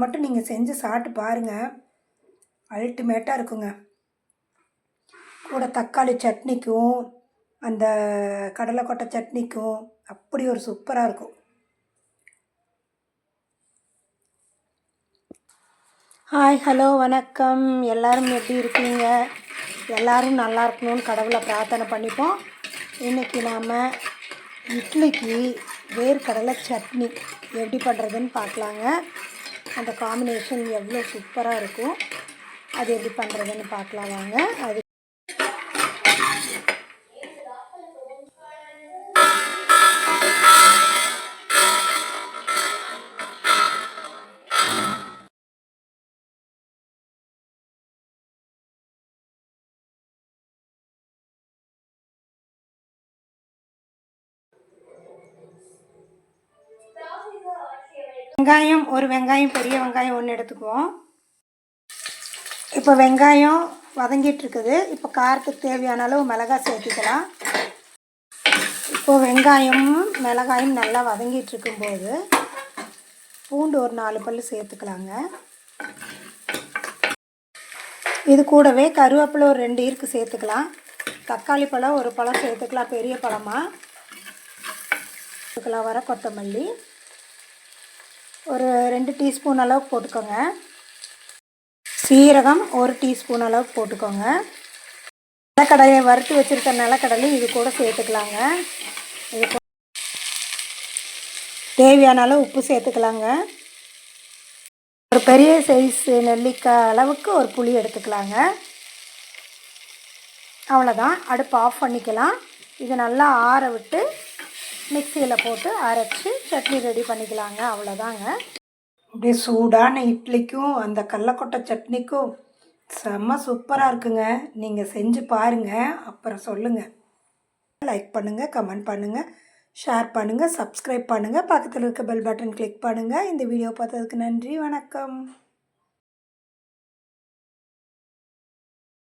மட்டும் நீங்கள் செஞ்சு சாப்பிட்டு பாருங்கள், அல்டிமேட்டாக இருக்குங்க. கூட தக்காளி சட்னிக்கும் அந்த கடலைக்கொட்டை சட்னிக்கும் அப்படி ஒரு சூப்பராக இருக்கும். ஹாய், ஹலோ, வணக்கம். எல்லோரும் எப்படி இருக்கீங்க? எல்லோரும் நல்லா இருக்கணும்னு கடவுளை பிரார்த்தனை பண்ணிப்போம். இன்றைக்கி நாம் இட்லிக்கு வேர்க்கடலை சட்னி எப்படி பண்ணுறதுன்னு பார்க்கலாங்க. அந்த காம்பினேஷன் எவ்வளோ சூப்பராக இருக்கும், அது எப்படி பண்ணுறதுன்னு பார்க்கலாம் வாங்க. அது வெங்காயம், ஒரு வெங்காயம், பெரிய வெங்காயம் ஒன்று எடுத்துக்குவோம். இப்போ வெங்காயம் வதங்கிட்டுருக்குது. இப்போ காரத்துக்கு தேவையான அளவு மிளகாய் சேர்த்துக்கலாம். இப்போது வெங்காயமும் மிளகாயும் நல்லா வதங்கிட்டு இருக்கும்போது பூண்டு ஒரு 4 பல் சேர்த்துக்கலாங்க. இது கூடவே கருவேப்பிலை ஒரு 2 ஈர்க்கு சேர்த்துக்கலாம். தக்காளி பழம் ஒரு பழம் சேர்த்துக்கலாம், பெரிய பழமாக சேர்த்துக்கலாம். வர கொத்தமல்லி ஒரு 2 டீஸ்பூன் அளவுக்கு போட்டுக்கோங்க. சீரகம் 1 டீஸ்பூன் அளவுக்கு போட்டுக்கோங்க. நிலக்கடலையை வறுத்து வச்சுருக்க நிலக்கடலை இது கூட சேர்த்துக்கலாங்க. இது தேவையான அளவு உப்பு சேர்த்துக்கலாங்க. ஒரு பெரிய சைஸ் நெல்லிக்காய் அளவுக்கு ஒரு புளி எடுத்துக்கலாங்க. அவ்வளோதான், அடுப்பு ஆஃப் பண்ணிக்கலாம். இது நல்லா ஆற விட்டு மிக்சியில் போட்டு அரைச்சி சட்னி ரெடி பண்ணிக்கலாங்க. அவ்வளோதாங்க. அப்படியே சூடான இட்லிக்கும் அந்த கடலைக்கொட்டை சட்னிக்கும் செம்ம சூப்பராக இருக்குங்க. நீங்கள் செஞ்சு பாருங்கள், அப்புறம் சொல்லுங்கள். லைக் பண்ணுங்கள், கமெண்ட் பண்ணுங்கள், ஷேர் பண்ணுங்கள், சப்ஸ்கிரைப் பண்ணுங்கள், பக்கத்தில் இருக்க பெல் பட்டன் கிளிக் பண்ணுங்கள். இந்த வீடியோ பார்த்ததுக்கு நன்றி, வணக்கம்.